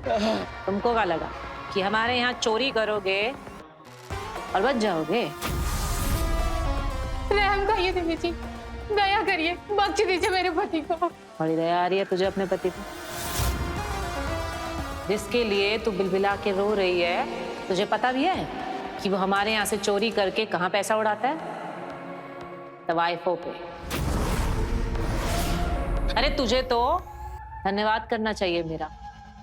तुमको क्या लगा कि हमारे यहाँ चोरी करोगे और बच जाओगे? रहम खाइए देवी जी, दया करिए, बख्श दीजिए मेरे पति को। बड़ी दया आ रही है तुझे अपने पति पे, जिसके लिए तू बिलबिला के रो रही है। तुझे पता भी है कि वो हमारे यहाँ से चोरी करके कहाँ पैसा उड़ाता है? तवाइफों पे। अरे तुझे तो धन्यवाद करना चाहिए मेरा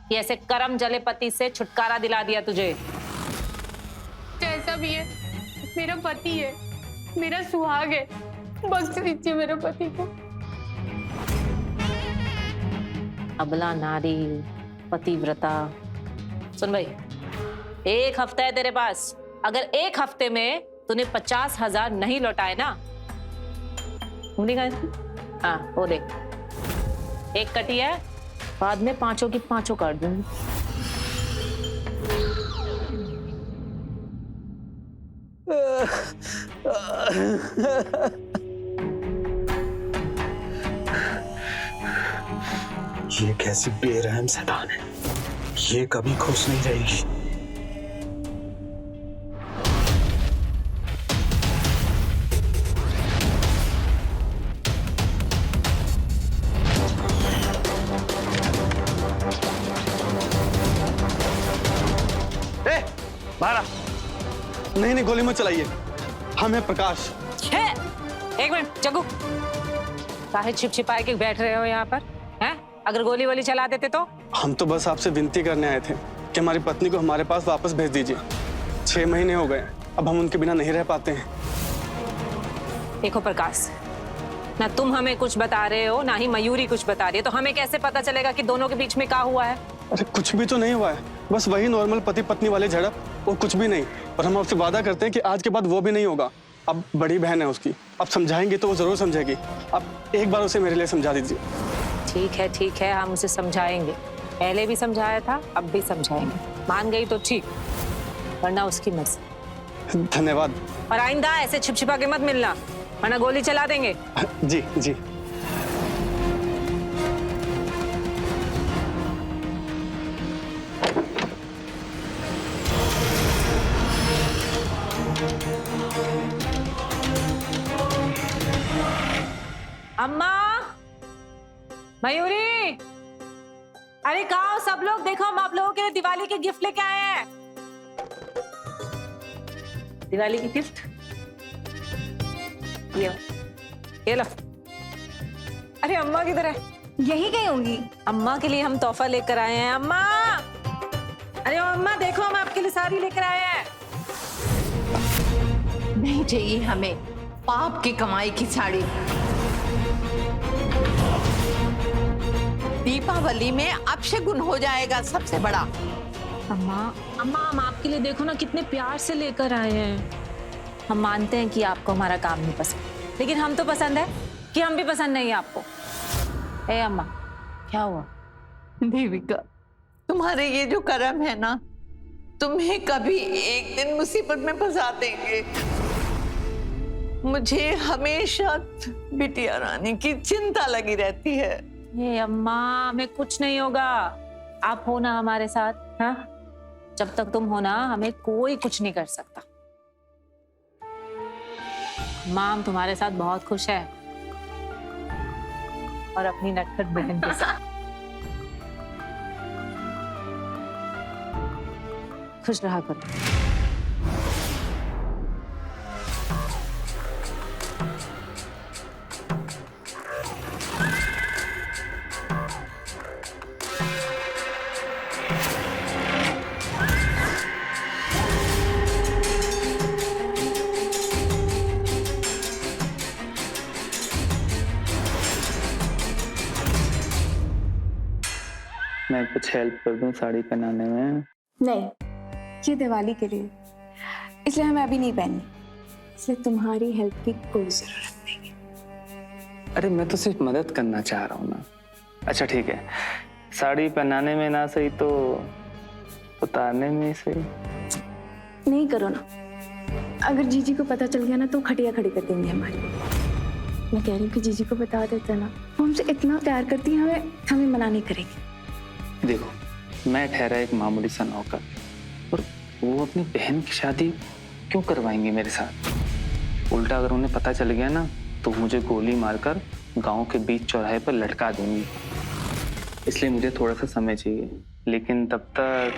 कि ऐसे करम जले पति से छुटकारा दिला दिया तुझे। जैसा भी है मेरा पति है, मेरा सुहाग है, बख्श दीजिए मेरे पति को। अबला नारी, पतिव्रता। सुन भाई, 1 हफ्ता है तेरे पास। अगर 1 हफ्ते में तूने 50,000 नहीं लौटाए ना, उंगली कहाँ है? हाँ वो देख, 1 कटी है, बाद में 5 की 5 काट दूंगी। ये कैसी बेरहम शैतान है, ये कभी खुश नहीं रहेगी। बाहर नहीं, गोली मत चलाइए। हम हैं प्रकाश। है? 1 मिनट जग्गू, काहे छिप-छिपाए के बैठ रहे हो यहाँ पर? हैं? अगर गोली वोली चला देते तो? हम तो बस आपसे विनती करने आए थे कि हमारी पत्नी को हमारे पास वापस भेज दीजिए। 6 महीने हो गए, अब हम उनके बिना नहीं रह पाते हैं। देखो प्रकाश, ना तुम हमें कुछ बता रहे हो, ना ही मयूरी कुछ बता रही है, तो हमें कैसे पता चलेगा कि दोनों के बीच में क्या हुआ है? अरे कुछ भी तो नहीं हुआ है, बस वही नॉर्मल पति पत्नी वाले झड़प, और कुछ भी नहीं। और हम आपसे वादा करते हैं कि आज के बाद वो भी नहीं होगा। अब बड़ी बहन है उसकी, अब समझाएंगे तो वो जरूर समझेगी। अब एक बार उसे मेरे लिए समझा दीजिए। ठीक है, हम उसे समझाएंगे। पहले भी समझाया था, अब भी समझाएंगे। मान गई तो ठीक, वरना उसकी मर्जी। धन्यवाद। और आइंदा ऐसे छिपछिपा के मत मिलना, वरना गोली चला देंगे। जी जी। अम्मा, मयूरी, अरे कहाँ हो सब लोग? देखो हम आप लोगों के लिए दिवाली के गिफ्ट लेके आए हैं। दिवाली की गिफ्ट ये लो। अरे अम्मा किधर है? यही गई होंगी। अम्मा के लिए हम तोहफा लेकर आए हैं। अम्मा, अरे अम्मा देखो, हम आपके लिए साड़ी लेकर आए हैं। नहीं चाहिए हमें पाप की कमाई की साड़ी। दीपावली में अपशगुन हो जाएगा सबसे बड़ा। अम्मा हम आपके लिए देखो ना कितने प्यार से लेकर आए हैं। हम मानते हैं कि आपको हमारा काम नहीं पसंद, लेकिन हम तो पसंद है कि हम भी पसंद नहीं है आपको। ए अम्मा, क्या हुआ? देविका, तुम्हारे ये जो कर्म है ना, तुम्हें कभी एक दिन मुसीबत में फंसा देंगे। मुझे हमेशा बिटिया रानी की चिंता लगी रहती है। ये अम्मा, हमें कुछ नहीं होगा, आप हो ना हमारे साथ। हाँ, जब तक तुम हो ना, हमें कोई कुछ नहीं कर सकता। माँ हम तुम्हारे साथ बहुत खुश है, और अपनी नटखट बहन के साथ। खुश रहा करो। मैं कुछ हेल्प कर दूं साड़ी पहनाने में? नहीं, ये दिवाली के लिए, इसलिए हमें अभी नहीं पहननी। इसलिए तुम्हारी हेल्प की कोई जरूरत नहीं है। अरे मैं तो सिर्फ मदद करना चाह रहा हूँ ना। अच्छा ठीक है, साड़ी पहनाने में ना सही तो उतारने में सही। नहीं करो ना, अगर जीजी को पता चल गया ना तो खटिया खड़ी कर देंगे हमारी। मैं कह रही हूँ कि जीजी को बता देता ना, वो हमसे इतना प्यार करती है, हमें मना नहीं करेगी। देखो मैं ठहरा एक मामूली सा नौकर, और वो अपनी बहन की शादी क्यों करवाएंगे मेरे साथ? उल्टा अगर उन्हें पता चल गया ना तो मुझे गोली मारकर गांव के बीच चौराहे पर लटका देंगी। इसलिए मुझे थोड़ा सा समय चाहिए, लेकिन तब तक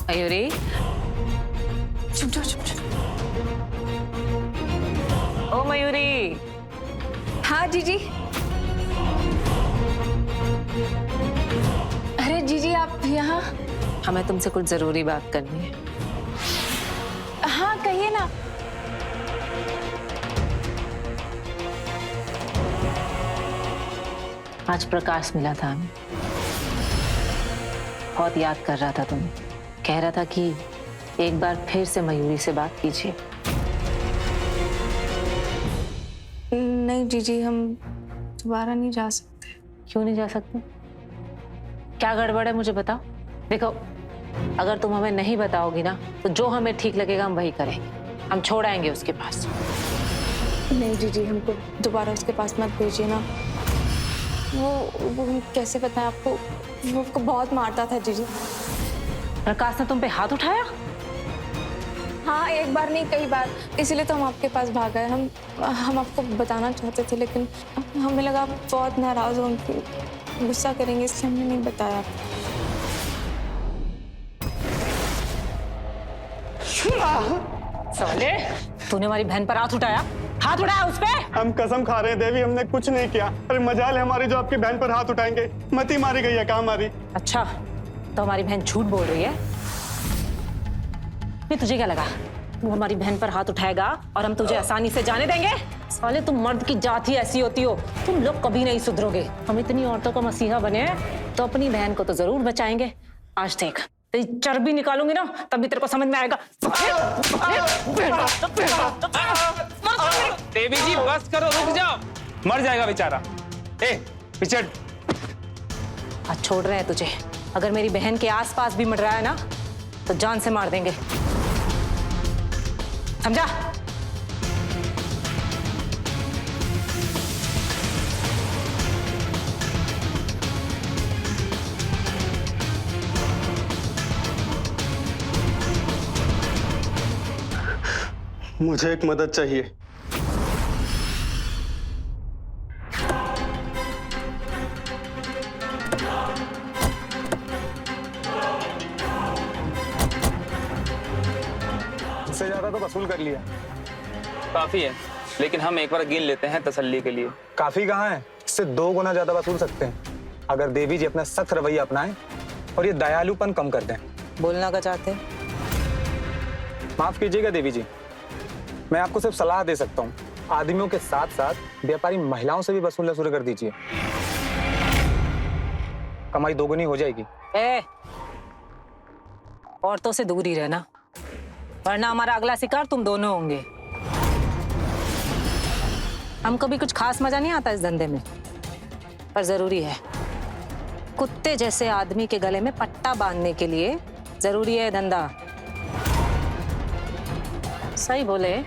मयूरी, चुप जाओ, चुप जाओ। ओ मयूरी, हाँ जीजी। अरे जीजी आप यहाँ? हमें तुमसे कुछ जरूरी बात करनी है। हाँ कहिए ना। आज प्रकाश मिला था हमें, बहुत याद कर रहा था तुम्हें। कह रहा था कि एक बार फिर से मयूरी से बात कीजिए। नहीं जीजी, हम दोबारा नहीं जा सकते। क्यों नहीं जा सकते? क्या गड़बड़ है मुझे बताओ। देखो, अगर तुम हमें नहीं बताओगी ना तो जो हमें ठीक लगेगा हम वही करेंगे। हम छोड़ आएंगे उसके पास। नहीं जीजी, हमको दोबारा उसके पास मत भेजिए ना। वो कैसे बताएं आपको, वो आपको बहुत मारता था जीजी। प्रकाश ने तुम पे हाथ उठाया? हाँ, एक बार नहीं कई बार, इसीलिए तो हम आपके पास भाग गए। हम आपको बताना चाहते थे, लेकिन हमें लगा आप बहुत नाराज होंगे, गुस्सा करेंगे, इसलिए हमने नहीं बताया। साले, तूने हमारी बहन पर हाथ उठाया? हाथ उठाया उस पे? हम कसम खा रहे हैं देवी, हमने कुछ नहीं किया। अरे मजाल है हमारी जो आपकी बहन पर हाथ उठाएंगे। मती मारी गई है, कहाँ मारी? अच्छा, तो हमारी बहन झूठ बोल रही है? नहीं, तुझे क्या लगा वो हमारी बहन पर हाथ उठाएगा और हम तुझे आसानी से जाने देंगे? साले, तुम मर्द की जात ही ऐसी होती हो, तुम लोग कभी नहीं सुधरोगे। हम इतनी औरतों का मसीहा बने हैं तो अपनी बहन को तो जरूर बचाएंगे। आज देख, तेरी चर्बी निकालूंगी ना तब भी तेरे को समझ में आएगा। देवी जी बस करो, रुक जाओ, मर जाएगा बेचारा। ए पिछड़। आज छोड़ रहे हैं तुझे। अगर मेरी बहन के आसपास भी मर रहा है ना तो जान से मार देंगे, समझा? मुझे एक मदद चाहिए। इससे ज्यादा तो वसूल कर लिया। काफी है, लेकिन हम एक बार गिन लेते हैं तसल्ली के लिए। काफी कहाँ है, इससे 2 गुना ज्यादा वसूल सकते हैं अगर देवी जी अपना सख्त रवैया अपनाएं और ये दयालुपन कम कर दें। बोलना क्या चाहते हैं? माफ कीजिएगा देवी जी, मैं आपको सिर्फ सलाह दे सकता हूँ। आदमियों के साथ साथ व्यापारी महिलाओं से भी वसूलना शुरू कर दीजिए, कमाई 2 गुनी हो जाएगी। औरतों से दूर ही रहना, वरना हमारा अगला शिकार तुम दोनों होंगे। हमको भी कुछ खास मजा नहीं आता इस धंधे में, पर जरूरी है। कुत्ते जैसे आदमी के गले में पट्टा बांधने के लिए जरूरी है धंधा। सही बोले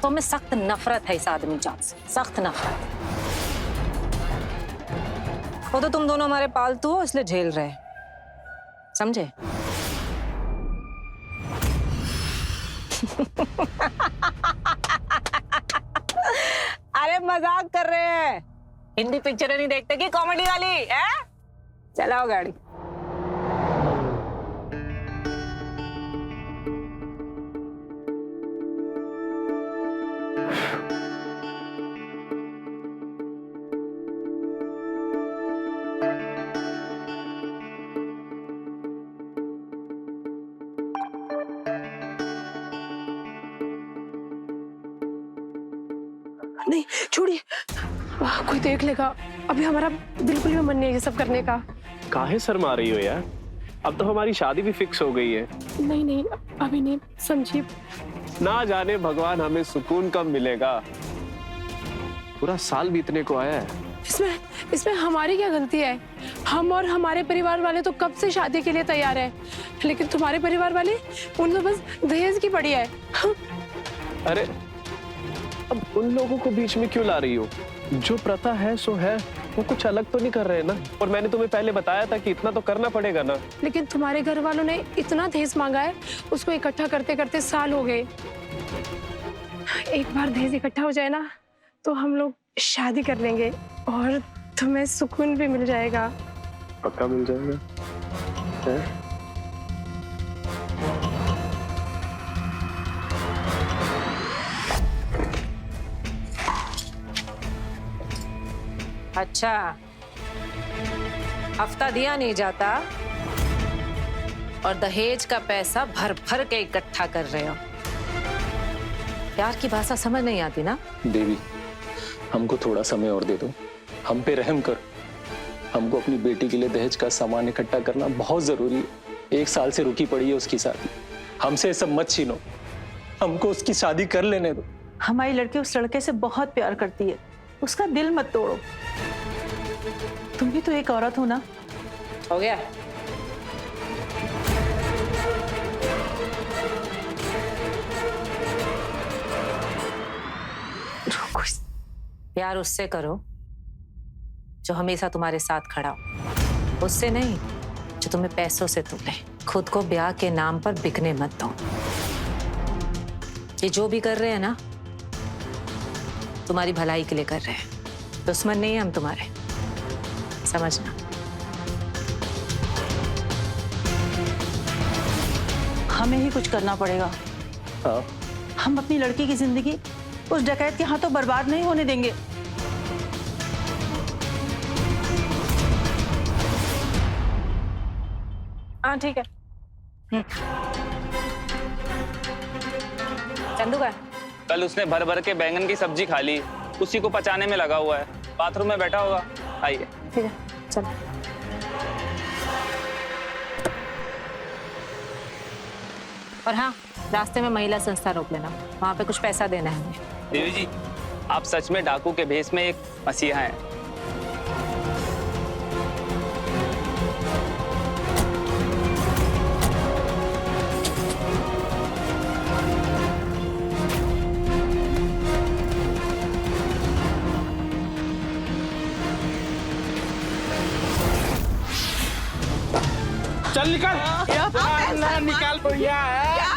तो हमें सख्त नफरत है इस आदमी जात से, सख्त नफरत। वो तो तुम दोनों हमारे पालतू हो इसलिए झेल रहे, समझे? अरे मजाक कर रहे हैं। हिंदी पिक्चर नहीं देखते कि कॉमेडी वाली है? चलाओ गाड़ी। नहीं छोड़िए। कोई देख लेगा। अभी हमारा बिल्कुल भी मन नहीं है ये सब करने का। काहे शर्मा रही हो यार? अब तो हमारी शादी भी फिक्स हो गई है। नहीं नहीं, अभी नहीं समझी। ना जाने भगवान हमें सुकून कब मिलेगा। पूरा साल बीतने को आया है। इसमें हमारी क्या गलती है? हम और हमारे परिवार वाले तो कब से शादी के लिए तैयार हैं, लेकिन तुम्हारे परिवार वाले उन तो बस दहेज की पड़ी है। अरे अब उन लोगों को बीच में क्यों ला रही हो? जो प्रथा है सो है, वो कुछ अलग तो नहीं कर रहे ना। और मैंने तुम्हें पहले बताया था कि इतना तो करना पड़ेगा ना। लेकिन तुम्हारे घर वालों ने इतना दहेज मांगा है, उसको इकट्ठा करते करते साल हो गए। एक बार दहेज इकट्ठा हो जाए ना तो हम लोग शादी कर लेंगे और तुम्हें सुकून भी मिल जाएगा। पक्का मिल जाएगा है? अच्छा, हफ्ता दिया नहीं जाता और दहेज का पैसा भर भर के इकट्ठा कर रहे हो। प्यार की भाषा समझ नहीं आती ना? देवी, हमको थोड़ा समय और दे दो, हम पे रहम कर। हमको अपनी बेटी के लिए दहेज का सामान इकट्ठा करना बहुत जरूरी है। 1 साल से रुकी पड़ी है उसकी शादी। हमसे सब मत छीनो, हमको उसकी शादी कर लेने दो। हमारी लड़की उस लड़के से बहुत प्यार करती है, उसका दिल मत तोड़ो। तुम भी तो एक औरत हो ना। हो गया? प्यार उससे करो जो हमेशा तुम्हारे साथ खड़ा हो, उससे नहीं जो तुम्हें पैसों से तोले। खुद को ब्याह के नाम पर बिकने मत दो। ये जो भी कर रहे हैं ना, तुम्हारी भलाई के लिए कर रहे हैं। दुश्मन नहीं है हम तुम्हारे, समझना। हमें ही कुछ करना पड़ेगा। हाँ, हम अपनी लड़की की जिंदगी उस डकैत के हाथों बर्बाद नहीं होने देंगे। हाँ ठीक है। चंदू का कल उसने भर भर के बैंगन की सब्जी खा ली, उसी को पचाने में लगा हुआ है। बाथरूम में बैठा होगा। आइए। ठीक है, चलो। और हाँ, रास्ते में महिला संस्था रोक लेना, वहां पे कुछ पैसा देना है हमें। देवी जी, आप सच में डाकू के भेष में एक मसीहा हैं। चल निकल। ना निकाल भैया।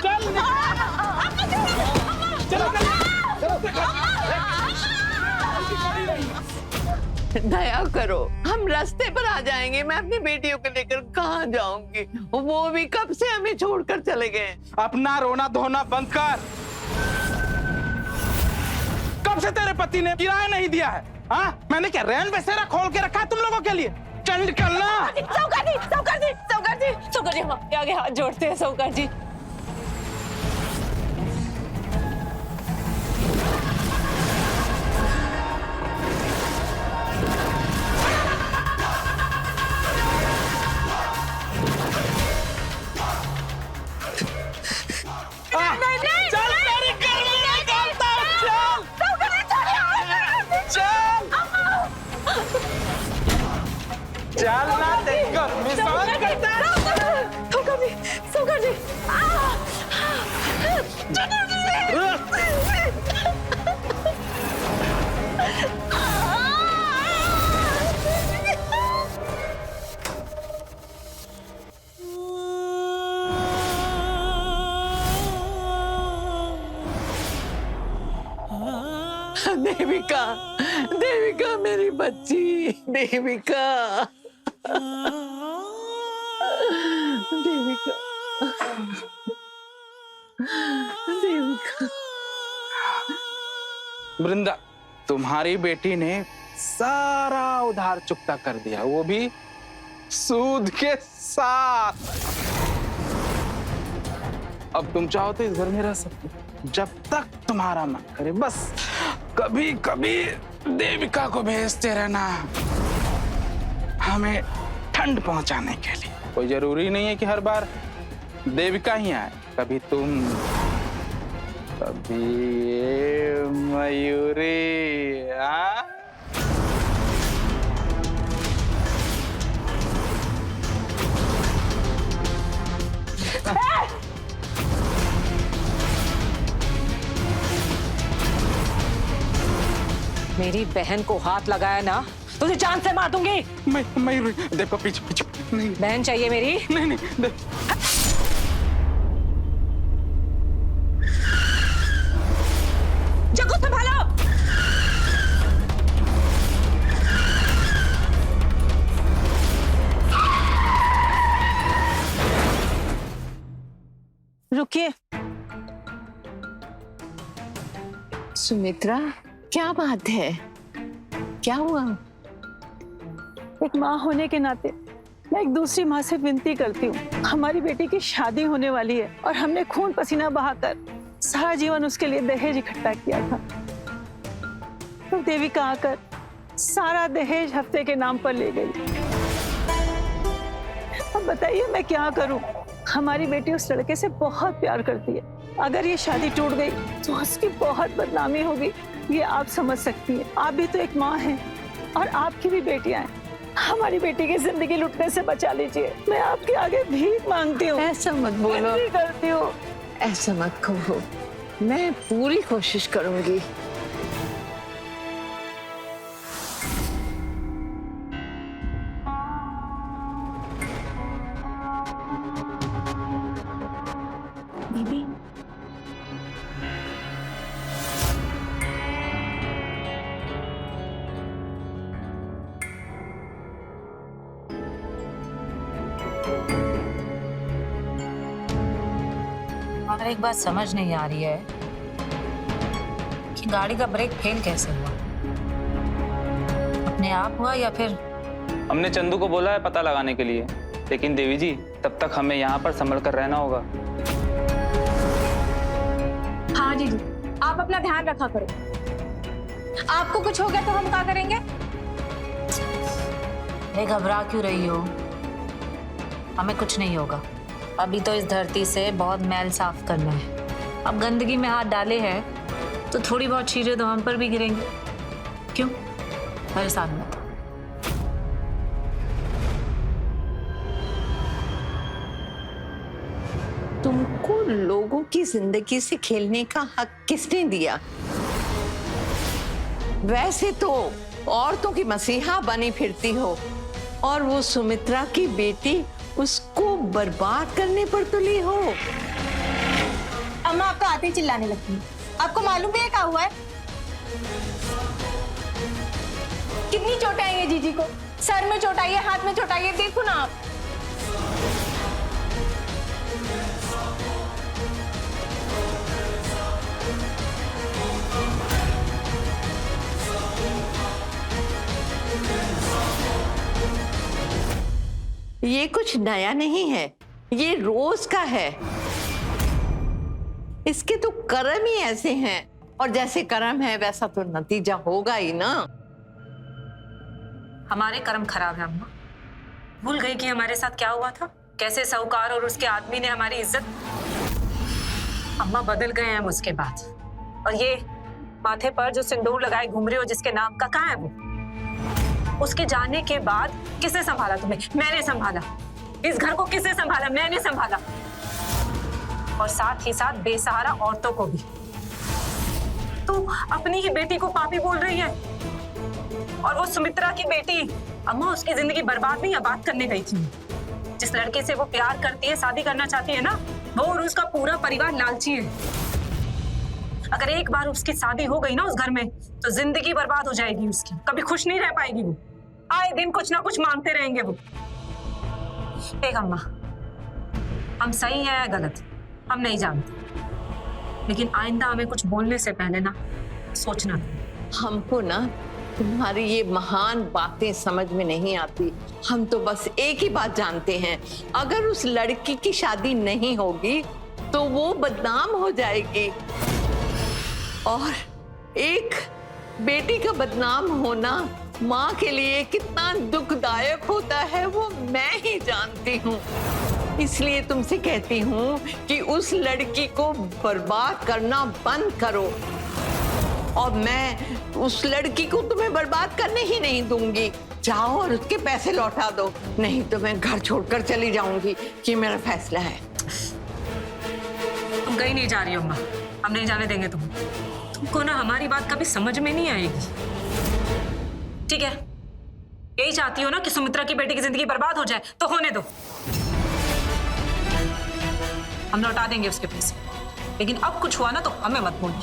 चल दया करो, हम रास्ते पर आ जाएंगे। मैं अपनी बेटियों को लेकर कहाँ जाऊंगी? वो भी कब से हमें छोड़कर चले गए। अपना रोना धोना बंद कर। कब से तेरे पति ने किराया नहीं दिया है? हाँ, मैंने क्या रैन बसेरा खोल के रखा है तुम लोगों के लिए? चल निकलना। साहूकार जी, साहूकार जी, साहूकार जी, साहूकार जी, हम आपके आगे हाथ जोड़ते हैं साहूकार जी। देविका, देविका मेरी बच्ची, देविका, देविका, देविका। वृंदा, तुम्हारी बेटी ने सारा उधार चुकता कर दिया, वो भी सूद के साथ। अब तुम चाहो तो इस घर में रह सकते, जब तक तुम्हारा मन करे। बस कभी कभी देविका को भेजते रहना हमें ठंड पहुंचाने के लिए। कोई जरूरी नहीं है कि हर बार देविका ही आए, कभी तुम, कभी ये मयूरी। हाँ, मेरी बहन को हाथ लगाया ना, तुझे जान से मार दूंगी। मयूरी देखो पीछे पीछे। नहीं बहन चाहिए मेरी। नहीं नहीं जग्गू संभालो। रुकिए। सुमित्रा, क्या बात है? क्या हुआ? एक माँ होने के नाते मैं एक दूसरी माँ से विनती करती हूँ। हमारी बेटी की शादी होने वाली है और हमने खून पसीना बहाकर सारा जीवन उसके लिए दहेज इकट्ठा किया था। तो देविका आकर सारा दहेज हफ्ते के नाम पर ले गई। अब बताइए मैं क्या करूँ? हमारी बेटी उस लड़के से बहुत प्यार करती है। अगर ये शादी टूट गई तो उसकी बहुत बदनामी होगी, ये आप समझ सकती है। आप भी तो एक माँ हैं और आपकी भी बेटियां हैं। हमारी बेटी की जिंदगी लुटने से बचा लीजिए। मैं आपके आगे भीख मांगती हूँ। ऐसा मत बोलो। विनती करती हूँ। ऐसा मत कहो, मैं पूरी कोशिश करूंगी। दीदी, और एक बात समझ नहीं आ रही है कि गाड़ी का ब्रेक फेल कैसे हुआ? अपने आप हुआ या फिर? हमने चंदू को बोला है पता लगाने के लिए, लेकिन देवी जी तब तक हमें यहाँ पर संभल कर रहना होगा। हाँ दीदी, आप अपना ध्यान रखा करो। आपको कुछ हो गया तो हम क्या करेंगे? अरे घबरा क्यों रही हो? हमें कुछ नहीं होगा। अभी तो इस धरती से बहुत मैल साफ करना है। अब गंदगी में हाथ डाले हैं तो थोड़ी बहुत चीजें तो हम पर भी गिरेंगी। क्यों? परेशान मत। तुमको लोगों की जिंदगी से खेलने का हक किसने दिया? वैसे तो औरतों की मसीहा बनी फिरती हो और वो सुमित्रा की बेटी, उसको बर्बाद करने पर तुली हो। अम्मा आपको आते ही चिल्लाने लगती है। आपको मालूम है क्या हुआ है? कितनी चोटें आई है जीजी को? सर में चोट आई है, हाथ में चोट आई है, देखो ना आप। ये कुछ नया नहीं है, ये रोज का है। इसके तो कर्म ही ऐसे हैं और जैसे कर्म है वैसा तो नतीजा होगा ही ना। हमारे कर्म खराब है अम्मा। भूल गई कि हमारे साथ क्या हुआ था? कैसे साहूकार और उसके आदमी ने हमारी इज्जत। अम्मा बदल गए हैं हम उसके बाद। और ये माथे पर जो सिंदूर लगाए घूम रहे हो जिसके नाम का, कहाँ है वो? उसके जाने के बाद किसने संभाला तुम्हें? मैंने संभाला। इस घर को किसने संभाला? मैंने संभाला। और साथ ही साथ बेसहारा औरतों को भी। तू अपनी ही बेटी को पापी बोल रही है। और वो सुमित्रा की बेटी, अम्मा उसकी जिंदगी बर्बाद नहीं आबाद करने गई थी। जिस लड़के से वो प्यार करती है, शादी करना चाहती है ना, वो और उसका पूरा परिवार लालची है। अगर एक बार उसकी शादी हो गई ना उस घर में, तो जिंदगी बर्बाद हो जाएगी उसकी। कभी खुश नहीं रह पाएगी वो। आए दिन कुछ ना कुछ मांगते रहेंगे वो। देख अम्मा, हम सही हैं या गलत हम नहीं जानते, लेकिन आइंदा हमें कुछ बोलने से पहले ना सोचना था। हमको ना तुम्हारी ये महान बातें समझ में नहीं आती। हम तो बस एक ही बात जानते हैं, अगर उस लड़की की शादी नहीं होगी तो वो बदनाम हो जाएगी और एक बेटी का बदनाम होना माँ के लिए कितना दुखदायक होता है वो मैं ही जानती हूँ। इसलिए तुमसे कहती हूँ कि उस लड़की को बर्बाद करना बंद करो, और मैं उस लड़की को तुम्हें बर्बाद करने ही नहीं दूंगी। जाओ और उसके पैसे लौटा दो, नहीं तो मैं घर छोड़कर चली जाऊंगी। ये मेरा फैसला है। तुम कहीं नहीं जा रही हो अम्मा, हम नहीं जाने देंगे तुमको ना हमारी बात कभी समझ में नहीं आएगी। ठीक है, यही चाहती हो ना कि सुमित्रा की बेटी की जिंदगी बर्बाद हो जाए, तो होने दो, हम लौटा देंगे उसके पैसे। लेकिन अब कुछ हुआ ना तो हमें मत बोलना।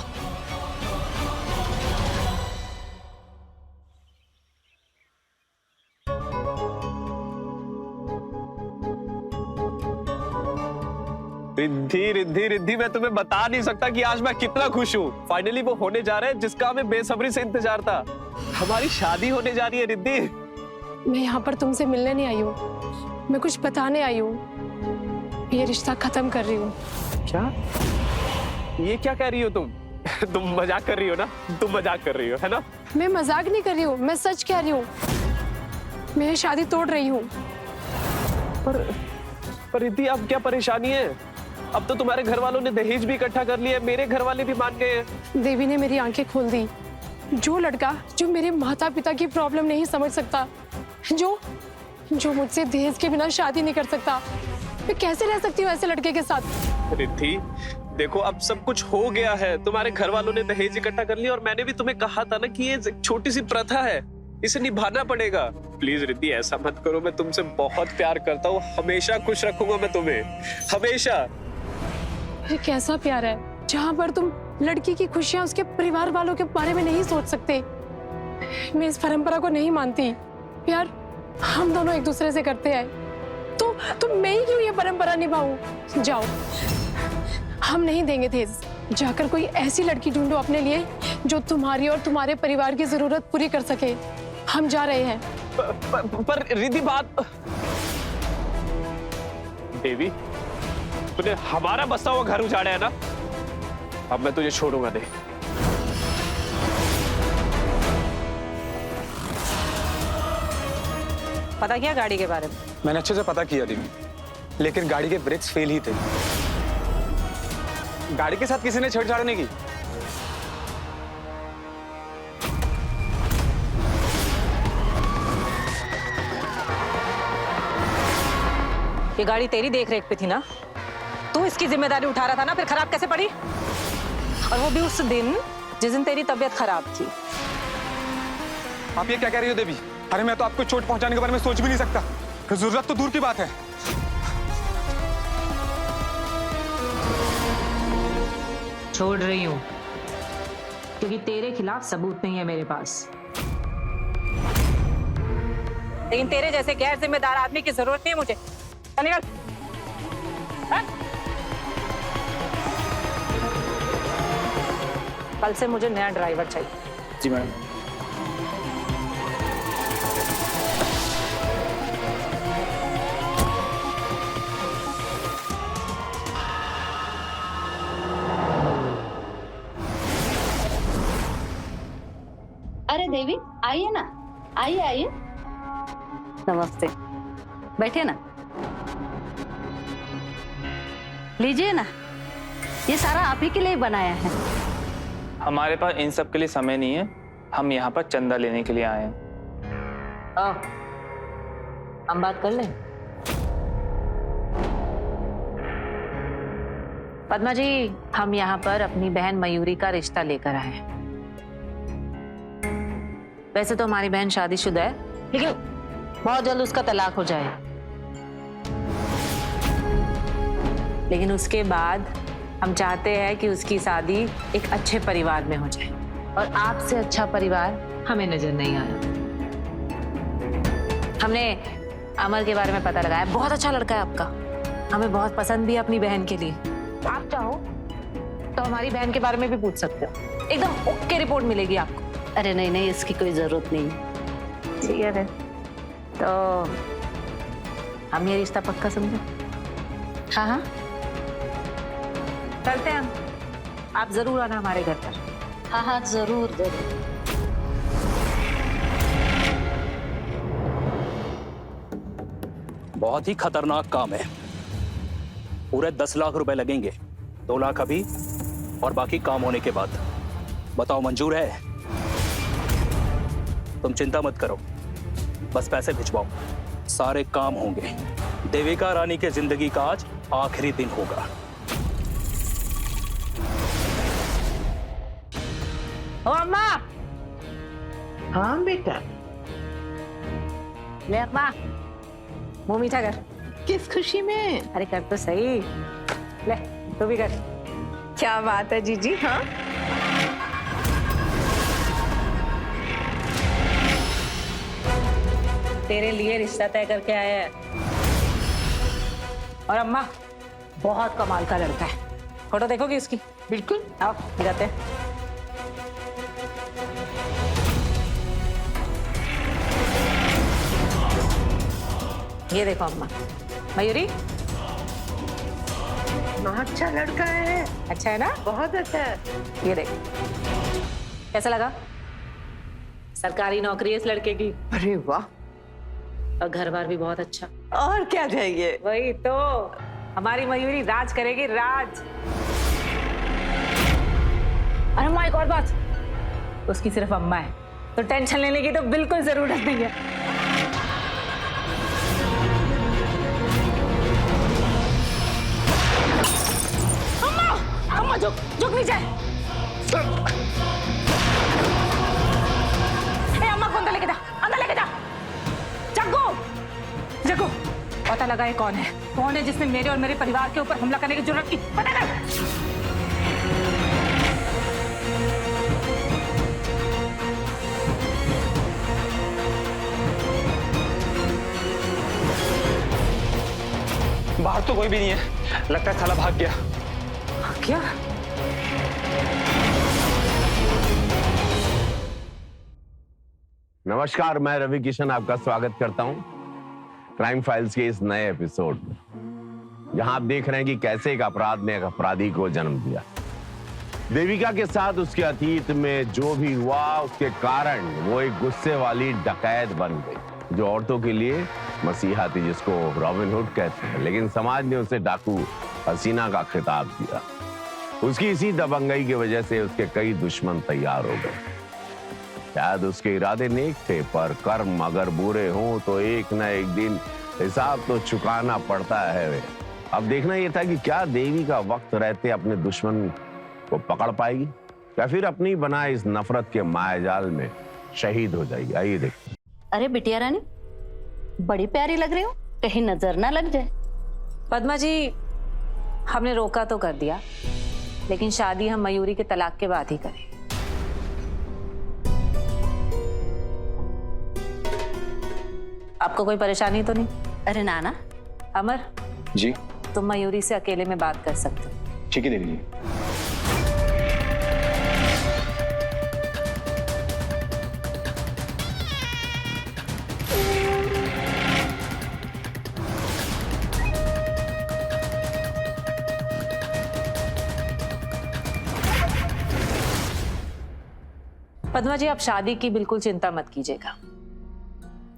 रिद्धि रिद्धि रिद्धि, मैं तुम्हें बता नहीं सकता कि आज मैं कितना खुश हूँ। फाइनली वो होने जा रहा है जिसका हमें बेसब्री से इंतजार था। हमारी शादी होने जा रही है रिद्धि। मैं यहाँ पर तुमसे मिलने नहीं आई हूँ, मैं कुछ बताने आई हूँ। ये रिश्ता खत्म कर रही हूँ। क्या? ये क्या कह रही हो तुम? तुम मजाक कर रही हो ना? तुम मजाक कर रही हो, है ना? मैं मजाक नहीं कर रही हूँ, मैं सच कह रही हूँ। मैं शादी तोड़ रही हूँ। पर रिद्धि, अब क्या परेशानी है? अब तो तुम्हारे घर वालों ने दहेज भी इकट्ठा कर लिया है, मेरे घर वाले भी मान गए हैं। देवी ने मेरी आंखें खोल दी। जो लड़का जो मेरे माता पिता की प्रॉब्लम नहीं समझ सकता, जो मुझसे दहेज के बिना शादी नहीं कर सकता, मैं कैसे रह सकती हूँ ऐसे लड़के के साथ? रिद्धि देखो, अब सब कुछ हो गया है। तुम्हारे घर वालों ने दहेज इकट्ठा कर लिया, और मैंने भी तुम्हें कहा था ना कि ये एक छोटी सी प्रथा है, इसे निभाना पड़ेगा। प्लीज रिद्धि, ऐसा मत करो। मैं तुमसे बहुत प्यार करता हूँ, हमेशा खुश रखूंगा मैं तुम्हें, हमेशा। ये कैसा प्यार है जहाँ पर तुम लड़की की खुशियां उसके परिवार वालों के बारे में नहीं सोच सकते? मैं इस परंपरा को नहीं मानती। प्यार हम दोनों एक दूसरे से करते हैं, तो मैं ही क्यों ये परंपरा निभाऊं? जाओ, हम नहीं देंगे दहेज। जाकर कोई ऐसी लड़की ढूंढो अपने लिए जो तुम्हारी और तुम्हारे परिवार की जरूरत पूरी कर सके। हम जा रहे हैं। पर रिद्धि, बात देवी, तूने हमारा बसा हुआ घर उजाड़ा है ना, अब मैं तुझे छोड़ूंगा नहीं। पता क्या गाड़ी के बारे में? मैंने अच्छे से पता किया दीदी, लेकिन गाड़ी के ब्रेक्स फेल ही थे। गाड़ी के साथ किसी ने छेड़छाड़ नहीं की। ये गाड़ी तेरी देख रेख पे थी ना, तू इसकी जिम्मेदारी उठा रहा था ना, फिर खराब कैसे पड़ी? और वो भी उस दिन जिस दिन तेरी तबीयत खराब थी। आप ये क्या कह रही हो देवी? अरे मैं तो आपको चोट पहुंचाने के बारे में सोच भी नहीं सकता, जरूरत तो दूर की बात है। छोड़ रही हूं क्योंकि तेरे खिलाफ सबूत नहीं है मेरे पास। लेकिन तेरे जैसे गैर जिम्मेदार आदमी की जरूरत नहीं है मुझे। चल निकल। हाँ? कल से मुझे नया ड्राइवर चाहिए। जी मैडम। अरे देवी, आइए ना, आइए आइए। नमस्ते, बैठिए ना, लीजिए ना, ये सारा आप ही के लिए बनाया है। हमारे पास इन सब के लिए समय नहीं है, हम यहाँ पर चंदा लेने के लिए आए हैं। हम बात कर लें। पद्मा जी, हम यहाँ पर अपनी बहन मयूरी का रिश्ता लेकर आए हैं। वैसे तो हमारी बहन शादीशुदा है, लेकिन बहुत जल्द उसका तलाक हो जाएगा। लेकिन उसके बाद हम चाहते हैं कि उसकी शादी एक अच्छे परिवार में हो जाए, और आपसे अच्छा परिवार हमें नजर नहीं आया। हमने अमर के बारे में पता लगाया, बहुत अच्छा लड़का है आपका, हमें बहुत पसंद भी है अपनी बहन के लिए। आप चाहो तो हमारी बहन के बारे में भी पूछ सकते हो, एकदम ओके रिपोर्ट मिलेगी आपको। अरे नहीं नहीं, इसकी कोई जरूरत नहीं। ठीक है, तो हम ये रिश्ता पक्का समझे? हाँ हाँ, चलते हैं हम। आप जरूर आना हमारे घर पर। हाँ हाँ, जरूर जरूर। बहुत ही खतरनाक काम है। पूरे 10 लाख रुपए लगेंगे, 2 लाख अभी और बाकी काम होने के बाद। बताओ मंजूर है? तुम चिंता मत करो, बस पैसे भिजवाओ, सारे काम होंगे। देविका रानी के जिंदगी का आज आखिरी दिन होगा। ओ अम्मा, हाँ बेटा, ले अम्मा, मुंह मीठा कर। किस खुशी में? अरे कर तो सही, ले तू भी कर। क्या बात है जीजी। हाँ तेरे लिए रिश्ता तय करके आया है। और अम्मा, बहुत कमाल का लड़का है। फोटो देखोगी उसकी? बिल्कुल। आओ जाते हैं। ये देखो अम्मा, मयूरी, बहुत अच्छा लड़का है। अच्छा है ना? बहुत अच्छा है। ये देख, कैसा लगा? सरकारी नौकरी है इस लड़के की, अरे वाह, और घर बार भी बहुत अच्छा। और क्या चाहिए? वही तो, हमारी मयूरी राज करेगी, राज। अरे अम्मा, एक और बात, उसकी सिर्फ अम्मा है, तो टेंशन लेने की तो बिल्कुल जरूरत नहीं है। अम्मा, अम्मा झुक नीचे। ए अम्मा को अंदर लेके जा, अंदर लेके जा। जग्गू, जग्गू, पता लगा ये कौन है? कौन है जिसने मेरे और मेरे परिवार के ऊपर हमला करने की जरूरत की? पता कर। बाहर तो कोई भी नहीं है, लगता है साला भाग गया। क्या? नमस्कार, मैं रवि किशन आपका स्वागत करता हूं क्राइम फाइल्स के इस नए एपिसोड में, जहां आप देख रहे हैं कि कैसे एक अपराध ने एक अपराधी को जन्म दिया। देविका के साथ उसके अतीत में जो भी हुआ, उसके कारण वो एक गुस्से वाली डकैत बन गई, जो औरतों के लिए मसीहा थी, जिसको रॉबिन हुड कहते हैं, लेकिन समाज ने उसे डाकू हसीना का खिताब दिया। उसकी इसी दबंगई की वजह से उसके कई दुश्मन तैयार हो गए। शायद उसके इरादे नेक थे, पर कर्म अगर बुरे हों तो एक न एक दिन हिसाब तो चुकाना पड़ता है। अब देखना यह था कि क्या देविका वक्त रहते अपने दुश्मन को पकड़ पाएगी, या फिर अपनी बनाए इस नफरत के मायाजाल में शहीद हो जाएगी। आइए देखते। अरे बिटिया रानी, बड़ी प्यारी लग रही हो, कहीं नजर ना लग जाए। पद्मा जी, हमने रोका तो कर दिया, लेकिन शादी हम मयूरी के तलाक के बाद ही करें। आपको कोई परेशानी तो नहीं? अरे नाना। अमर जी। तुम मयूरी से अकेले में बात कर सकते हो। ठीक है देवी जी। पद्मा जी, आप शादी की बिल्कुल चिंता मत कीजिएगा।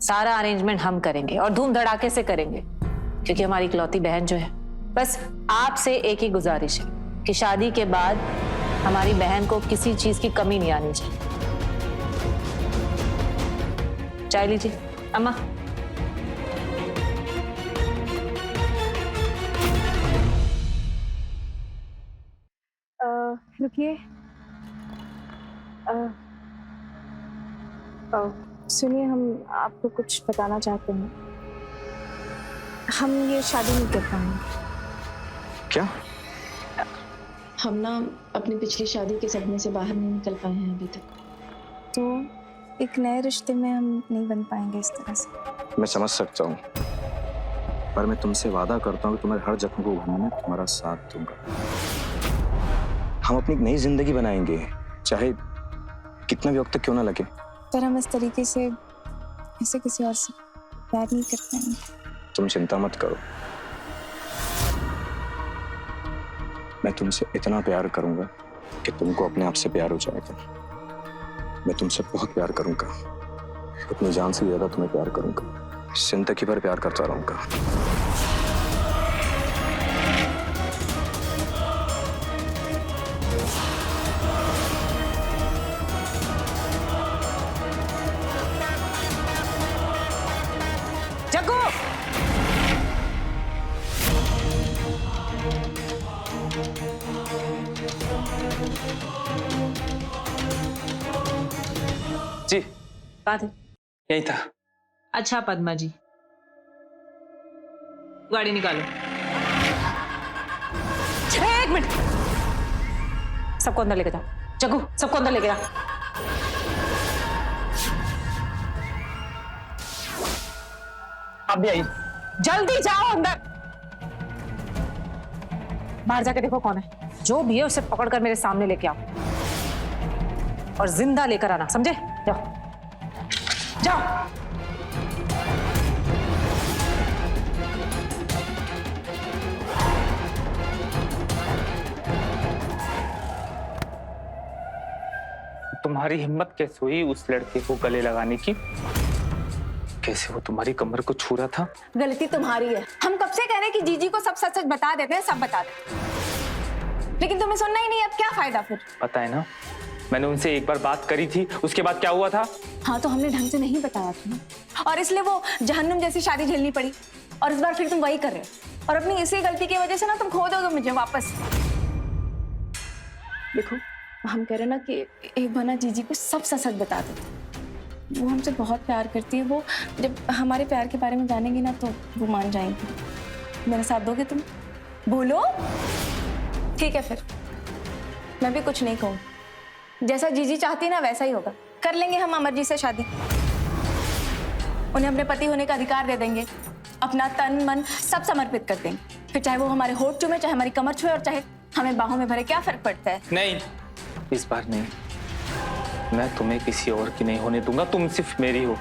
सारा अरेंजमेंट हम करेंगे और धूम धड़ाके से करेंगे, क्योंकि हमारी इकलौती बहन जो है। बस आपसे एक ही गुजारिश है कि शादी के बाद हमारी बहन को किसी चीज की कमी नहीं आनी चाहिए। चाय लीजिए अम्मा। रुकिए। सुनिए, हम आपको कुछ बताना चाहते हैं। हम ये शादी नहीं कर पाएंगे। क्या? हम ना अपनी पिछली शादी के सदमे से बाहर नहीं निकल पाए हैं अभी तक, तो एक नए रिश्ते में हम नहीं बन पाएंगे इस तरह से। मैं समझ सकता हूँ, पर मैं तुमसे वादा करता हूँ कि तुम्हारे हर जख्म को उभारने में तुम्हारा साथ दूंगा। हम अपनी एक नई जिंदगी बनाएंगे, चाहे कितना भी वक्त क्यों ना लगे। पर हम इस तरीके से ऐसे किसी और से प्यार नहीं कर पाएंगे। तुम चिंता मत करो, मैं तुमसे इतना प्यार करूंगा कि तुमको अपने आप से प्यार हो जाएगा। मैं तुमसे बहुत प्यार करूंगा, अपनी जान से ज्यादा तुम्हें प्यार करूंगा। जिंदगी भर प्यार करता रहूंगा। जग्गू, जी कहाँ थे? यही था। अच्छा पद्मा जी, गाड़ी निकालो। एक मिनट, सबको अंदर लेके जाओ। जग्गू, सबको अंदर लेके जाओ। आप भी आइए। जल्दी जाओ अंदर। बाहर जाके देखो कौन है। जो भी है उसे पकड़कर मेरे सामने लेके आओ और जिंदा लेकर आना, समझे? जाओ जाओ। तुम्हारी हिम्मत कैसे हुई उस लड़के को गले लगाने की? कैसे वो तुम्हारी कमर को छू रहा था? गलती तुम्हारी है। हम कब से कह रहे हैं कि जीजी को सब सच सच बता देते हैं, सब बता देते हैं, लेकिन तुम्हें सुनना ही नहीं। अब क्या फायदा फिर? पता है ना, मैंने उनसे एक बार बात करी थी, उसके बाद क्या हुआ था? हाँ, तो हमने ढंग से नहीं बताया था ना, और इसलिए वो जहन्नुम जैसी शादी झेलनी पड़ी। और इस बार फिर तुम वही कर रहे हो, और अपनी इसी गलती की वजह से ना तुम खो दोगे मुझे वापस। देखो, हम कह रहे हैं ना कि एक बार ना जीजी को सब सच सच बता दो। वो हमसे बहुत प्यार करती है। वो जब हमारे प्यार के बारे में जानेंगी ना तो वो मान जाएंगी। मेरा साथ दोगे तुम? बोलो। ठीक है, फिर मैं भी कुछ नहीं कहूँ। जैसा जीजी चाहती है ना वैसा ही होगा। कर लेंगे हम अमर जी से शादी। उन्हें अपने पति होने का अधिकार दे देंगे। अपना तन मन सब समर्पित कर देंगे। फिर चाहे वो हमारे होठ चूमे, चाहे हमारी कमर छुए, और चाहे हमें बाहों में भरे, क्या फर्क पड़ता है? नहीं, इस बार नहीं। मैं तुम्हें किसी और की नहीं होने दूंगा। तुम सिर्फ मेरी हो।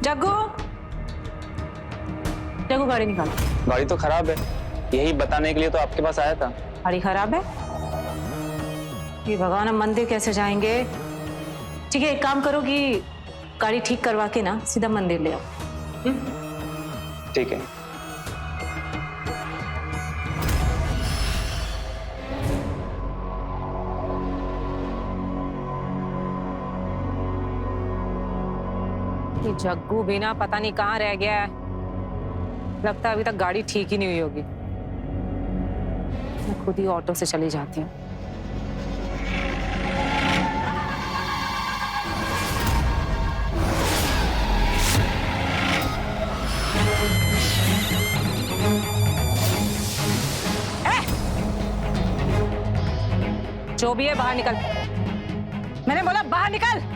जग्गू, जग्गू गाड़ी निकालो। गाड़ी तो खराब है, यही बताने के लिए तो आपके पास आया था। गाड़ी खराब है? ये भगवान, हम मंदिर कैसे जाएंगे? ठीक है, एक काम करो कि गाड़ी ठीक करवा के ना सीधा मंदिर ले आओ। ठीक है। ये जग्गू भी ना पता नहीं कहाँ रह गया है। लगता है अभी तक गाड़ी ठीक ही नहीं हुई होगी। मैं खुद ही ऑटो से चली जाती हूँ। जो भी है बाहर निकल। मैंने बोला बाहर निकल।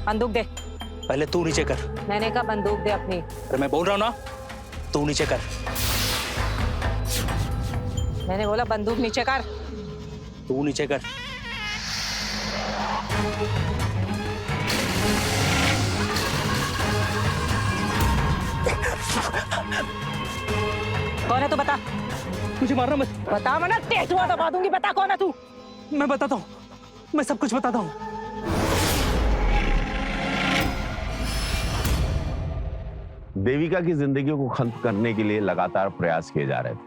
बंदूक दे। पहले तू नीचे कर। मैंने कहा बंदूक दे अपनी। अरे मैं बोल रहा हूँ ना, तू नीचे कर। मैंने बोला बंदूक नीचे कर। तू नीचे कर। कौन है तू? बता। मुझे मारना मत। बता, मैं ना टेटुआ दबा दूंगी। बता कौन है तू? मैं बताता हूँ, मैं सब कुछ बताता हूँ। देविका की जिंदगी को खत्म करने के लिए लगातार प्रयास किए जा रहे थे,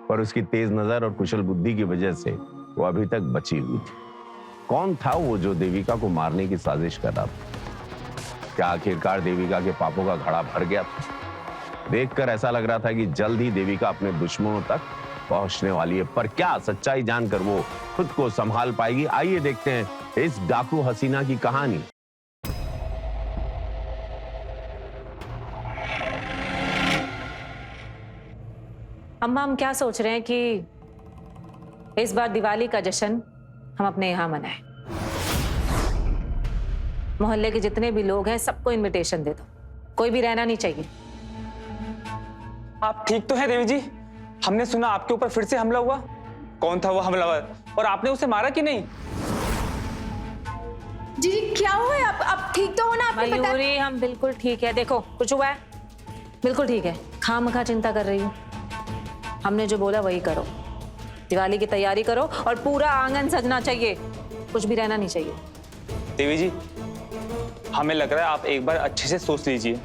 पर उसकी तेज नजर और कुशल बुद्धि की वजह से वो अभी तक बची हुई थी। कौन था वो जो देविका को मारने की साजिश कर रहा था? क्या आखिरकार देविका के पापों का घड़ा भर गया था? देखकर ऐसा लग रहा था कि जल्द ही देविका अपने दुश्मनों तक पहुंचने वाली है, पर क्या सच्चाई जानकर वो खुद को संभाल पाएगी? आइए देखते हैं इस डाकू हसीना की कहानी। अम्मा, हम क्या सोच रहे हैं कि इस बार दिवाली का जश्न हम अपने यहाँ मनाएं। मोहल्ले के जितने भी लोग हैं सबको इनविटेशन दे दो, कोई भी रहना नहीं चाहिए। आप ठीक तो है देवी जी? हमने सुना आपके ऊपर फिर से हमला हुआ। कौन था वो हमलावर और आपने उसे मारा कि नहीं? जी क्या हुआ है? आप ठीक तो हो ना? आपने बताया। मयूरी हम बिल्कुल ठीक है। देखो कुछ हुआ है? बिल्कुल ठीक है। खामखा चिंता कर रही हूँ। हमने जो बोला वही करो, दिवाली की तैयारी करो और पूरा आंगन सजना चाहिए, कुछ भी रहना नहीं चाहिए। देवी जी हमें लग रहा है आप एक बार अच्छे से सोच लीजिए,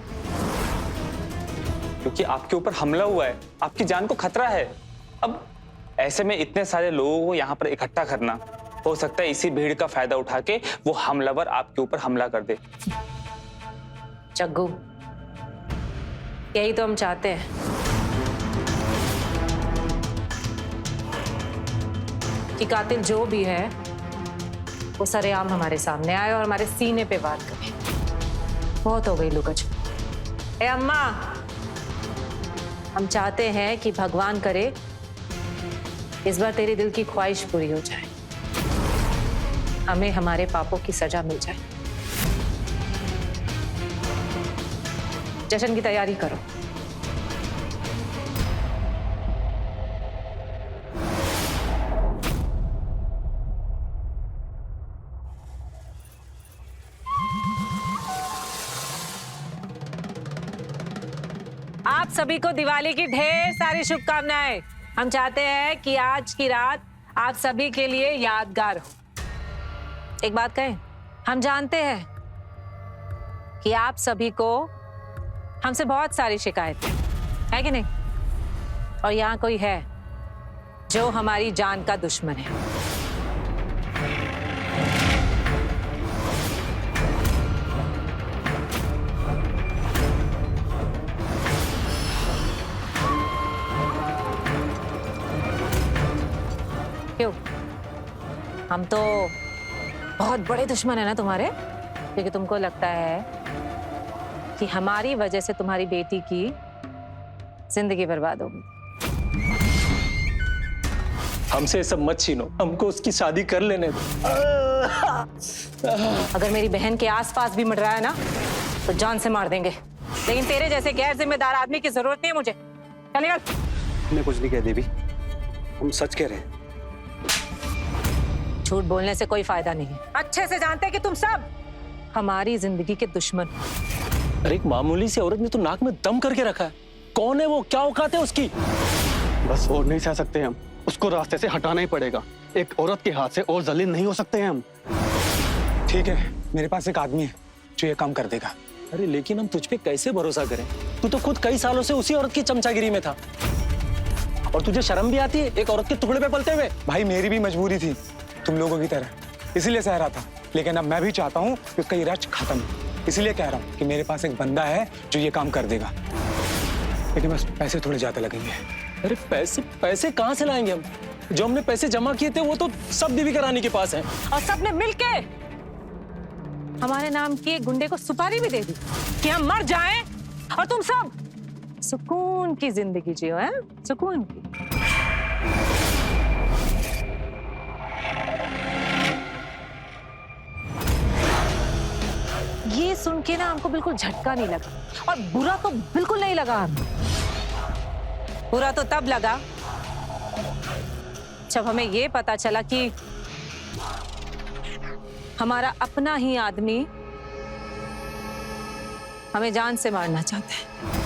क्योंकि आपके ऊपर हमला हुआ है, आपकी जान को खतरा है। अब ऐसे में इतने सारे लोगों को यहाँ पर इकट्ठा करना, हो सकता है इसी भीड़ का फायदा उठा के वो हमलावर आपके ऊपर हमला कर दे। जग्गू यही तो हम चाहते हैं, कि कातिल जो भी है वो सरेआम हमारे सामने आए और हमारे सीने पे वार करे। बहुत हो गई लुकच। ए अम्मा, हम चाहते हैं कि भगवान करे इस बार तेरे दिल की ख्वाहिश पूरी हो जाए, हमें हमारे पापों की सजा मिल जाए। जश्न की तैयारी करो। आप सभी को दिवाली की ढेर सारी शुभकामनाएं। हम चाहते हैं कि आज की रात आप सभी के लिए यादगार हो। एक बात कहें, हम जानते हैं कि आप सभी को हमसे बहुत सारी शिकायतें है कि नहीं, और यहाँ कोई है जो हमारी जान का दुश्मन है। क्यों? हम तो बहुत बड़े दुश्मन है ना तुम्हारे, क्योंकि तुमको लगता है कि हमारी वजह से तुम्हारी बेटी की जिंदगी बर्बाद होगी। हमसे सब मत छीनो, हमको उसकी शादी कर लेने दो। अगर मेरी बहन के आसपास भी मंडराया ना तो जान से मार देंगे, लेकिन तेरे जैसे गैर जिम्मेदार आदमी की जरूरत नहीं है मुझे। चल निकल। हमने कुछ नहीं कहा देवी, हम सच कह रहे हैं। झूठ बोलने से कोई फायदा नहीं है। अच्छे से जानते हैं कि तुम सब हमारी जिंदगी के दुश्मन। अरे एक मामूली सी औरत ने तो नाक में दम करके रखा है। कौन है वो? क्या औकात है उसकी? बस और नहीं सह सकते हम, उसको रास्ते से हटाना ही पड़ेगा। एक औरत के हाथ से और जलील नहीं हो सकते हैं हम। ठीक है, मेरे पास एक आदमी है जो ये काम कर देगा। अरे लेकिन हम तुझ पे कैसे भरोसा करें? तू तो खुद कई सालों से उसी औरत की चमचागिरी में था, और तुझे शर्म भी आती है एक औरत के टुकड़े पे पलते हुए? भाई मेरी भी मजबूरी थी तुम लोगों की तरह, इसीलिए सह रहा था। लेकिन अब मैं भी चाहता हूँ कि उसका ये रच खत्म, इसलिए कह रहा हूँ कि मेरे पास एक बंदा है जो ये काम कर देगा, लेकिन बस पैसे थोड़े ज्यादा लगेंगे। अरे पैसे कहाँ से लाएंगे हम? जो हमने पैसे जमा किए थे वो तो सब देवी रानी के पास है, और सबने मिलके हमारे नाम की एक गुंडे को सुपारी भी दे दी कि हम मर जाएं और तुम सब सुकून की जिंदगी जियो। हैं सुकून की। ये सुन के ना हमको बिल्कुल झटका नहीं लगा, और बुरा तो बिल्कुल नहीं लगा हमें। बुरा तो तब लगा जब हमें ये पता चला कि हमारा अपना ही आदमी हमें जान से मारना चाहता है।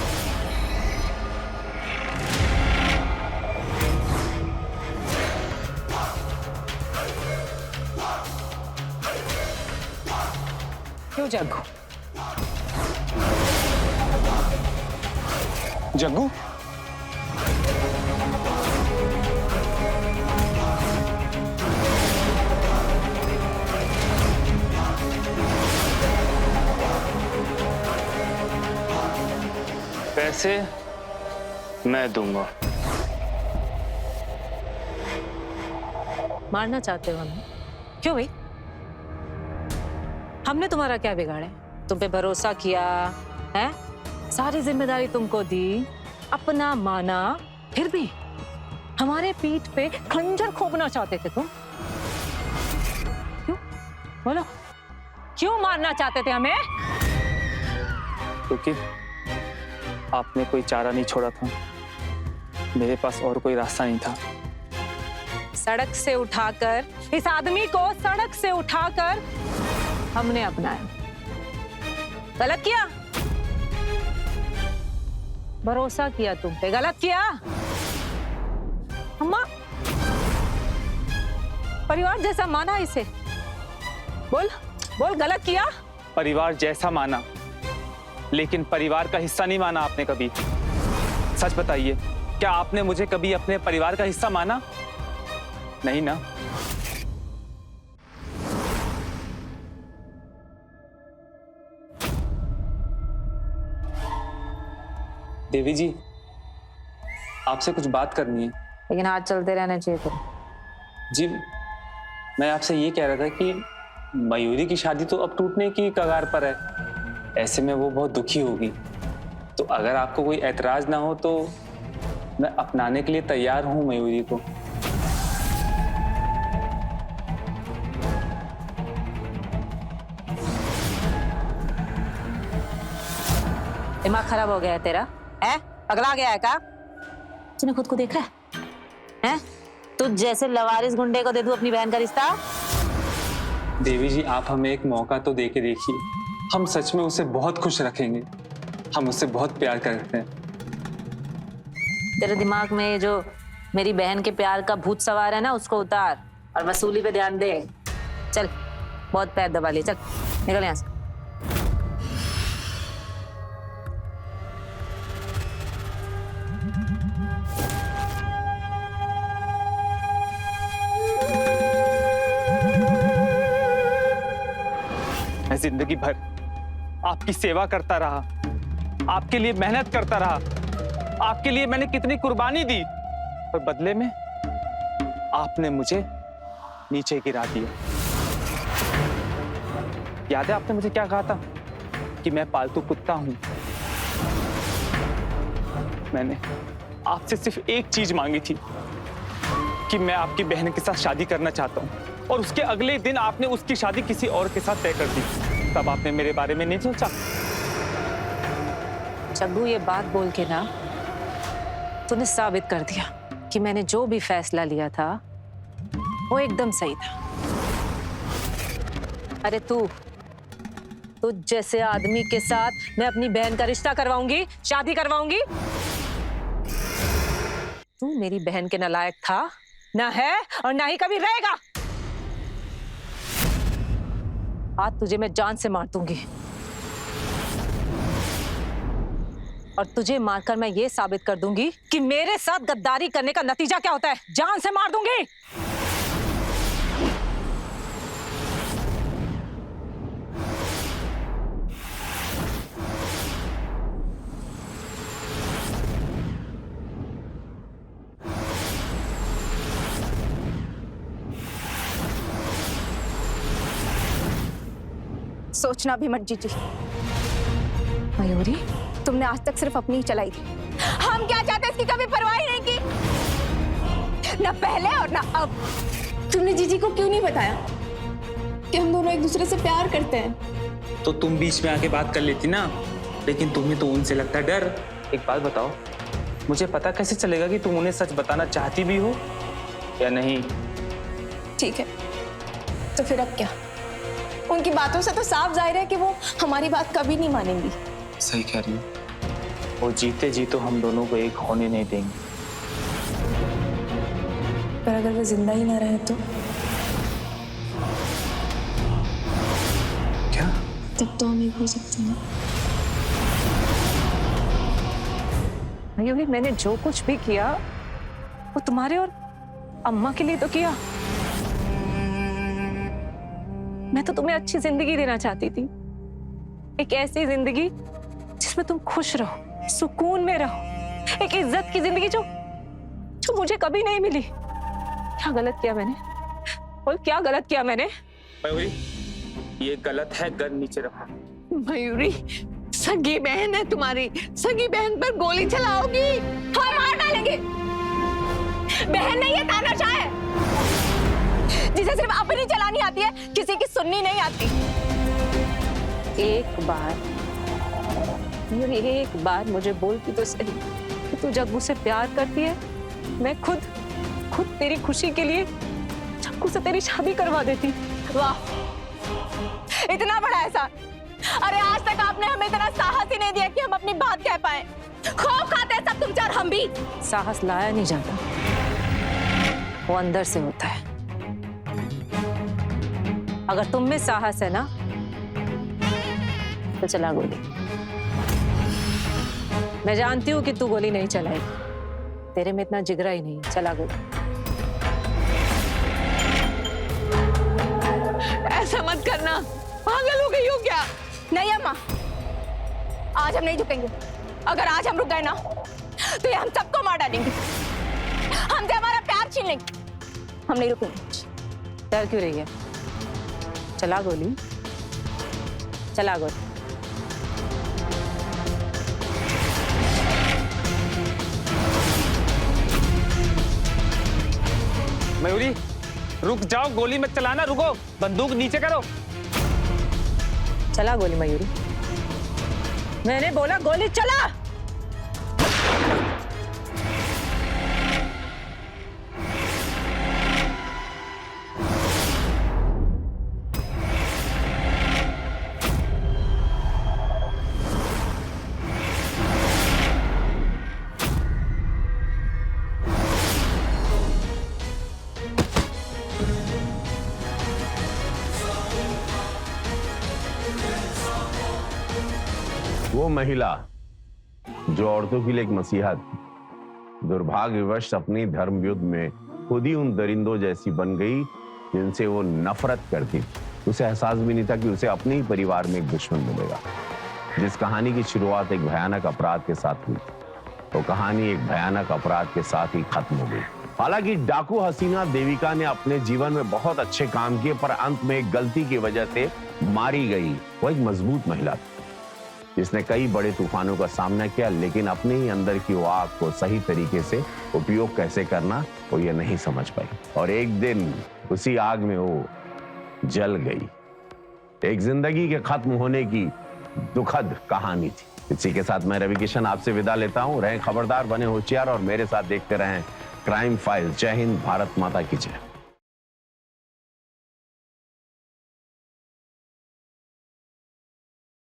क्यों जग्गू? जग्गू पैसे मैं दूंगा। मारना चाहते हो हमें? क्यों भाई? हमने तुम्हारा क्या बिगाड़ा है? तुम पे भरोसा किया है, सारी जिम्मेदारी तुमको दी, अपना माना, फिर भी हमारे पीठ पे खंजर खोपना चाहते थे तुम। क्यों? बोलो क्यों मारना चाहते थे हमें? क्योंकि आपने कोई चारा नहीं छोड़ा था, मेरे पास और कोई रास्ता नहीं था। सड़क से उठाकर, इस आदमी को सड़क से उठाकर हमने अपनाया। गलत किया, भरोसा किया तुम पे, गलत किया। अम्मा, परिवार जैसा माना इसे, बोल बोल, गलत किया। परिवार जैसा माना, लेकिन परिवार का हिस्सा नहीं माना आपने कभी। सच बताइए, क्या आपने मुझे कभी अपने परिवार का हिस्सा माना? नहीं ना। देवी जी, आपसे कुछ बात करनी है। लेकिन हाथ चलते रहना चाहिए तो। जी, मैं आपसे ये कह रहा था कि मयूरी की शादी तो अब टूटने की कगार पर है, ऐसे में वो बहुत दुखी होगी। तो अगर आपको कोई ऐतराज ना हो तो मैं अपनाने के लिए तैयार हूं मयूरी को। दिमाग खराब हो गया है तेरा? है? पगला गया है क्या? तूने खुद को देखा है? हैं? तू जैसे लवारिस गुंडे को दे दूं अपनी बहन का रिश्ता? देवी जी, आप हमें एक मौका तो दे के देखिए। हम सच में उसे बहुत खुश रखेंगे। हम उससे बहुत प्यार करते हैं। तेरे दिमाग में ये जो मेरी बहन के प्यार का भूत सवार है ना, उसको उतार और वसूली पे ध्यान दे। चल, बहुत पैर दबा लिए, चल निकल यहाँ से। मैं जिंदगी भर आपकी सेवा करता रहा, आपके लिए मेहनत करता रहा, आपके लिए मैंने कितनी कुर्बानी दी, पर बदले में आपने मुझे नीचे गिरा दिया। याद है आपने मुझे क्या कहा था? कि मैं पालतू कुत्ता हूं। मैंने आपसे सिर्फ एक चीज मांगी थी कि मैं आपकी बहन के साथ शादी करना चाहता हूं, और उसके अगले दिन आपने उसकी शादी किसी और के साथ तय कर दी। तब आपने मेरे बारे में नहीं सोचा? चग्गू, ये बात बोल के ना तूने साबित कर दिया कि मैंने जो भी फैसला लिया था वो एकदम सही था। अरे तू जैसे आदमी के साथ मैं अपनी बहन का रिश्ता करवाऊंगी, शादी करवाऊंगी? तू मेरी बहन के नालायक था, ना है और ना ही कभी रहेगा। आज तुझे मैं जान से मार दूंगी, और तुझे मारकर मैं ये साबित कर दूंगी कि मेरे साथ गद्दारी करने का नतीजा क्या होता है। जान से मार दूंगी। सोचना भी मत जीजी। मयूरी, तुमने आज तक सिर्फ अपनी ही चलाई थी। हम क्या चाहते हैं इसकी कभी परवाह ही नहीं की, ना पहले और ना अब। तुमने जीजी को क्यों नहीं बताया कि हम दोनों एक दूसरे से प्यार करते हैं? तो तुम बीच में आके बात कर लेती ना, लेकिन तुम्हें तो उनसे लगता है डर। एक बात बताओ, मुझे पता कैसे चलेगा कि तुम उन्हें सच बताना चाहती भी हो या नहीं? ठीक है, तो फिर अब क्या? उनकी बातों से तो साफ जाहिर है कि वो हमारी बात कभी नहीं मानेंगी। सही कह रही हो। वो जीते जी तो हम दोनों को एक होने नहीं देंगे। पर अगर वो जिंदा ही ना रहे तो? क्या? तब तो हम एक हो सकते हैं। मयूरी, मैंने जो कुछ भी किया वो तुम्हारे और अम्मा के लिए तो किया। मैं तो तुम्हें अच्छी जिंदगी देना चाहती थी, एक ऐसी जिंदगी जिसमें तुम खुश रहो, सुकून में रहो, एक इज्जत की जिंदगी जो मुझे कभी नहीं मिली। क्या गलत किया मैंने? बोल, क्या गलत किया मैंने? मयूरी, ये गलत है, गन नीचे रखो। मयूरी, सगी बहन है तुम्हारी, सगी बहन पर गोली चलाओगी? हाँ, मार डालेंगे। बहन नहीं है, तानाशाह है, जिसे सिर्फ अपनी चलानी आती है, किसी की सुननी नहीं आती। एक बार मुझे बोलती तो सही कि तू जग्गू से प्यार करती है। मैं खुद तेरी खुशी के लिए जग्गू से तेरी शादी करवा देती। वाह, इतना बड़ा एहसान। अरे आज तक आपने हमें इतना साहस ही नहीं दिया कि हम अपनी बात कह पाए। खौफ खाते हैं सब तुम चार, हम भी। साहस लाया नहीं जाता, वो अंदर से होता है। अगर तुम में साहस है ना तो चला गोली। मैं जानती हूं कि तू गोली नहीं चलाएगी, तेरे में इतना जिगरा ही नहीं है। चला गोली। ऐसा मत करना, पागल हो गई हो क्या? नहीं अम्मा, आज हम नहीं झुकेंगे। अगर आज हम रुक गए ना तो ये हम सबको मार डालेंगे, हमसे हमारा प्यार छीन लेंगे। हम नहीं रुकेंगे। डर क्यों रही है? चला गोली, चला गोली। मयूरी रुक जाओ, गोली मत चलाना, रुको, बंदूक नीचे करो। चला गोली मयूरी, मैंने बोला गोली चला। वो महिला जो औरतों के लिए एक मसीहा थी, दुर्भाग्यवश अपनी धर्म युद्ध में खुद ही उन दरिंदों जैसी बन गई जिनसे वो नफरत करती थी। उसे एहसास भी नहीं था कि उसे अपने ही परिवार में एक दुश्मन मिलेगा। जिस कहानी की शुरुआत एक भयानक अपराध के साथ हुई, तो कहानी एक भयानक अपराध के साथ ही खत्म हो गई। हालांकि डाकू हसीना देविका ने अपने जीवन में बहुत अच्छे काम किए, पर अंत में एक गलती की वजह से मारी गई। वो एक मजबूत महिला थी जिसने कई बड़े तूफानों का सामना किया, लेकिन अपने ही अंदर की वो आग को सही तरीके से उपयोग कैसे करना वो ये नहीं समझ पाई, और एक दिन उसी आग में वो जल गई। एक जिंदगी के खत्म होने की दुखद कहानी थी। इसी के साथ मैं रवि किशन आपसे विदा लेता हूं। रहें खबरदार, बने होशियार और मेरे साथ देखते रहें क्राइम फाइल्स। जय हिंद, भारत माता की जय।